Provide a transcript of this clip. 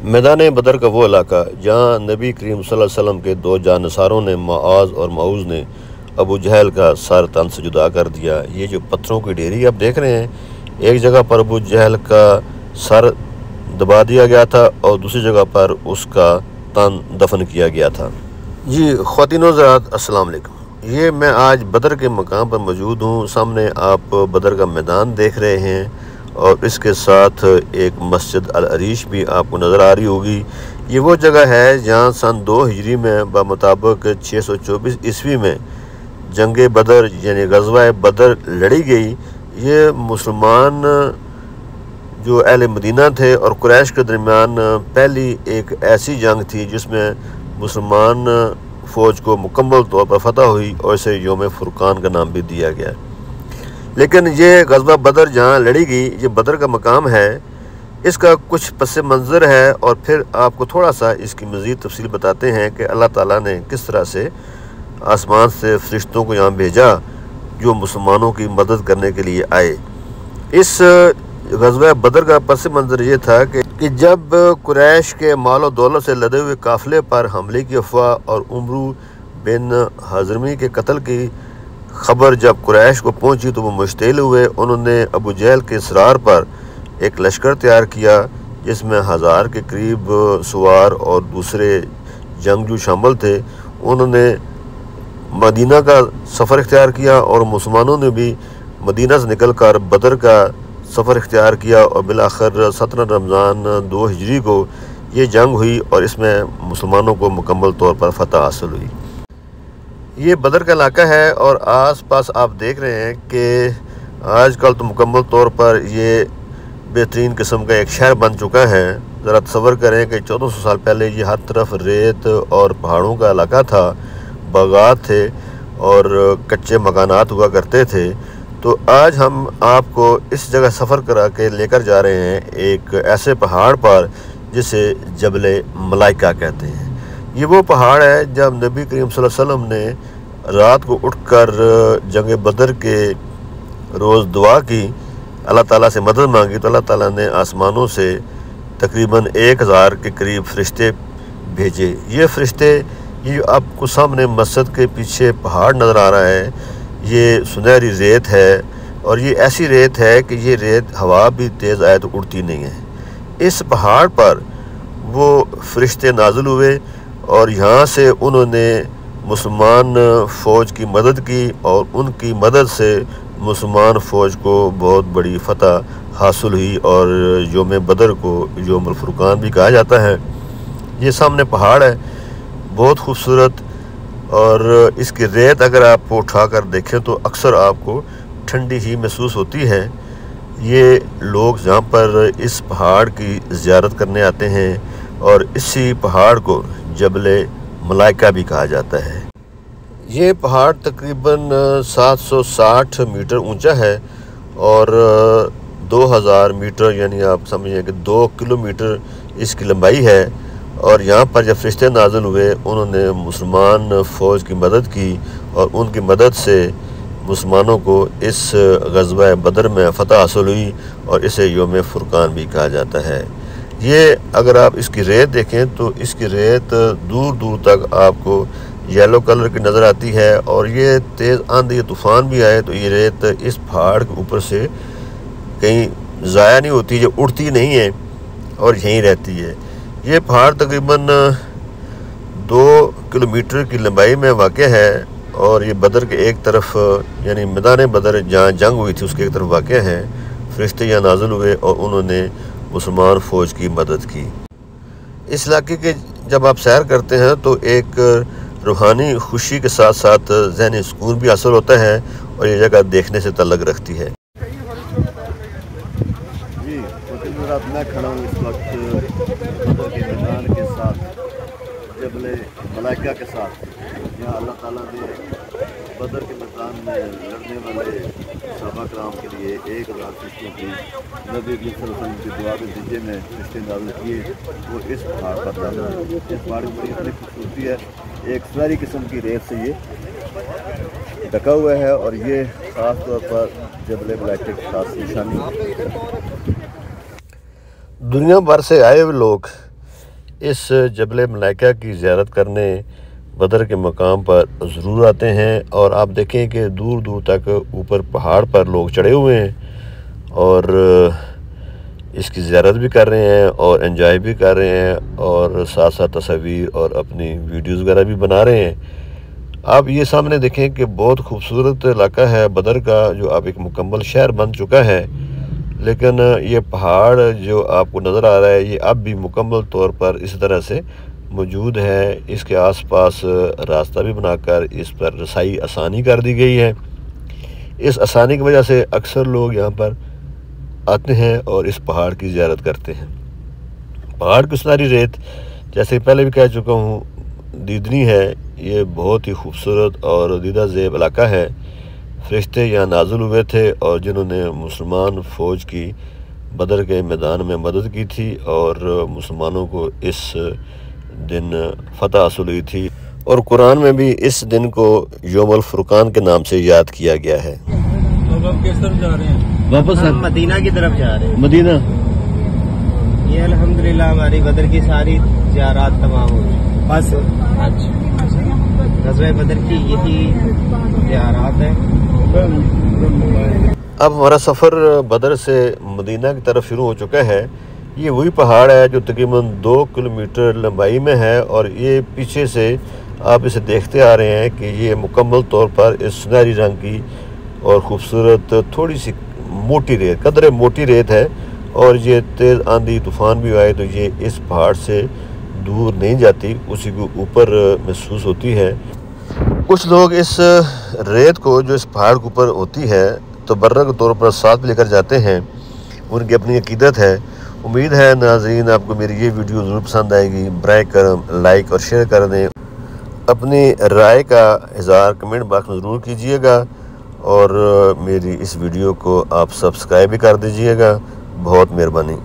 मैदान बदर का वो इलाका जहाँ नबी करीम सल्लल्लाहु अलैहि वसल्लम के दो जानसारों ने मुआज़ और मऊज़ ने अबू जहल का सर तन से जुदा कर दिया। ये जो पत्थरों की ढेरी आप देख रहे हैं, एक जगह पर अबू जहल का सर दबा दिया गया था और दूसरी जगह पर उसका तन दफन किया गया था। जी ख़वातीनो हज़रात, अस्सलाम वालेकुम। ये मैं आज बदर के मकाम पर मौजूद हूँ। सामने आप बदर का मैदान देख रहे हैं और इसके साथ एक मस्जिद अल अरीश भी आपको नज़र आ रही होगी। ये वो जगह है जहाँ सन 2 हिजरी में मुताबिक 624 ईस्वी में जंग बदर यानी ग़ज़वा बदर लड़ी गई। ये मुसलमान जो अहले मदीना थे और कुरैश के दरमियान पहली एक ऐसी जंग थी जिसमें मुसलमान फ़ौज को मुकम्मल तौर पर फतह हुई और इसे योम फुरकान का नाम भी दिया गया। लेकिन ये ग़ज़वा बदर जहाँ लड़ी गई, ये बदर का मकाम है, इसका कुछ पस मंज़र है और फिर आपको थोड़ा सा इसकी मज़ीद तफसील बताते हैं कि अल्लाह ताला ने किस तरह से आसमान से फ़रिश्तों को यहाँ भेजा जो मुसलमानों की मदद करने के लिए आए। इस ग़ज़वा बदर का पस मंज़र ये था कि जब कुरैश के मालो दौलत से लदे हुए काफ़िले पर हमले की अफवाह और उमरू बिन हज़रमी के कत्ल की ख़बर जब कुरैश को पहुंची तो वो मुश्तिल हुए। उन्होंने अबू जहल के इसरार पर एक लश्कर तैयार किया जिसमें 1000 के करीब सवार और दूसरे जंगजू शामिल थे। उन्होंने मदीना का सफ़र इख्तियार किया और मुसलमानों ने भी मदीना से निकल कर बदर का सफ़र इख्तियार किया और बिलाखिर 17 रमज़ान 2 हिजरी को ये जंग हुई और इसमें मुसलमानों को मुकम्मल तौर पर फतह हासिल हुई। ये बदर का इलाका है और आस पास आप देख रहे हैं कि आजकल तो मुकम्मल तौर पर ये बेहतरीन किस्म का एक शहर बन चुका है। ज़रा तसव्वुर करें कि 1400 साल पहले ये हर तरफ रेत और पहाड़ों का इलाका था, बागात थे और कच्चे मकानात हुआ करते थे। तो आज हम आपको इस जगह सफ़र करा के लेकर जा रहे हैं एक ऐसे पहाड़ पर जिसे जबल मलाइका कहते हैं। ये वो पहाड़ है जब नबी करीम सल्लल्लाहु अलैहि वसल्लम ने रात को उठकर जंग बदर के रोज़ दुआ की, अल्लाह ताला से मदद मांगी तो अल्लाह ताला ने आसमानों से तकरीबन 1000 के करीब फ़रिश्ते भेजे। ये फ़रिश्ते, ये आपको सामने मस्जिद के पीछे पहाड़ नज़र आ रहा है, ये सुनहरी रेत है और ये ऐसी रेत है कि ये रेत हवा भी तेज़ आए तो उड़ती नहीं है। इस पहाड़ पर वो फ़रिश्ते नाज़िल हुए और यहाँ से उन्होंने मुसलमान फ़ौज की मदद की और उनकी मदद से मुसलमान फ़ौज को बहुत बड़ी फ़तह हासिल हुई और योम बदर को योम फुरकान भी कहा जाता है। ये सामने पहाड़ है, बहुत खूबसूरत, और इसकी रेत अगर आप उठा कर देखें तो अक्सर आपको ठंडी ही महसूस होती है। ये लोग जहाँ पर इस पहाड़ की ज़ियारत करने आते हैं और इसी पहाड़ को जबल मलाइका भी कहा जाता है। ये पहाड़ तकरीबन 760 मीटर ऊंचा है और 2000 मीटर यानी आप समझिए कि 2 किलोमीटर इसकी लंबाई है। और यहाँ पर जब फ़रिश्ते नाज़िल हुए उन्होंने मुसलमान फ़ौज की मदद की और उनकी मदद से मुसलमानों को इस ग़ज़वा बदर में फ़तह हासिल हुई और इसे योम फुरकान भी कहा जाता है। ये अगर आप इसकी रेत देखें तो इसकी रेत दूर दूर तक आपको येलो कलर की नज़र आती है और ये तेज़ आंधी तूफ़ान भी आए तो ये रेत इस पहाड़ के ऊपर से कहीं ज़ाया नहीं होती, जो उड़ती नहीं है और यहीं रहती है। ये पहाड़ तकरीबन 2 किलोमीटर की लंबाई में वाक़ है और ये बदर के एक तरफ यानी मैदान बदर जहाँ जंग हुई थी उसके एक तरफ वाक़ है। फ़रिश्ते यहाँ नाज़िल हुए और उन्होंने मुसलमान फ़ौज की मदद की। इस इलाके के जब आप सैर करते हैं तो एक रूहानी खुशी के साथ साथ ज़हनी सुकून भी हासिल होता है और ये जगह देखने से तल्लुक़ रखती है। जी मैं खड़ा हूँ इस वक्त बदर के मैदान के साथ, जबल मलाइका के साथ। यहाँ अल्लाह ताला ने बदर के मैदान में लड़ने वाले सहाबा कराम के लिए 1000 फ़रिश्तों की नबी सल्लल्लाहु अलैहि वसल्लम की दुआ के नतीजे में फ़रिश्ते नाज़िल किए। वो इस पहाड़ पर नाज़िल हुए। इस पहाड़ की बड़ी अपनी खूबसूरती है, एक सुनहरी किस्म की रेत से ये ढका हुआ है और ये ख़ास तौर पर जबल मलाइका की खास निशानी। दुनिया भर से आए हुए लोग इस जबल मलाइका की ज़ियारत करने बदर के मकाम पर ज़रूर आते हैं। और आप देखें कि दूर दूर तक ऊपर पहाड़ पर लोग चढ़े हुए हैं और इसकी ज़ियारत भी कर रहे हैं और एंजॉय भी कर रहे हैं और साथ साथ तस्वीर और अपनी वीडियोज़ वगैरह भी बना रहे हैं। आप ये सामने देखें कि बहुत खूबसूरत इलाका है बदर का, जो अब एक मुकम्मल शहर बन चुका है। लेकिन ये पहाड़ जो आपको नज़र आ रहा है ये अब भी मुकम्मल तौर पर इस तरह से मौजूद है। इसके आसपास रास्ता भी बनाकर इस पर रसाई आसानी कर दी गई है। इस आसानी की वजह से अक्सर लोग यहाँ पर आते हैं और इस पहाड़ की ज़ियारत करते हैं। पहाड़ की सुनहरी रेत, जैसे पहले भी कह चुका हूँ, दीदनी है। ये बहुत ही खूबसूरत और दीदा ज़ेब इलाका है। फरिश्ते यहाँ नाज़िल हुए थे और जिन्होंने मुसलमान फ़ौज की बदर के मैदान में मदद की थी और मुसलमानों को इस दिन फ़तह हासिल हुई थी। और कुरान में भी इस दिन को यौमुल फुरकान के नाम से याद किया गया है। अब आप किस तरफ जा रहे हैं? वापस हम मदीना की तरफ जा रहे हैं। मदीना ये अल्हम्दुलिल्लाह हमारी बदर की सारी ज़ियारत तमाम हो गई। बस अच्छा ग़ज़वा बदर की यही ज़ियारत है। अब हमारा सफ़र बदर से मदीना की तरफ शुरू हो चुका है। ये वही पहाड़ है जो तकरीबन 2 किलोमीटर लंबाई में है और ये पीछे से आप इसे देखते आ रहे हैं कि ये मुकम्मल तौर पर इस सुनहरी रंग की और ख़ूबसूरत थोड़ी सी मोटी रेत, कदरे मोटी रेत है। और ये तेज़ आंधी तूफ़ान भी आए तो ये इस पहाड़ से दूर नहीं जाती, उसी के ऊपर महसूस होती है। कुछ लोग इस रेत को जो इस पहाड़ के ऊपर होती है तो बर्रा के तौर पर साथ लेकर जाते हैं। उनकी अपनी अकीदत है। उम्मीद है नाज़रीन आपको मेरी ये वीडियो ज़रूर पसंद आएगी। बराए करम लाइक और शेयर कर दें। अपनी राय का इज़हार कमेंट बॉक्स में ज़रूर कीजिएगा और मेरी इस वीडियो को आप सब्सक्राइब भी कर दीजिएगा। बहुत मेहरबानी।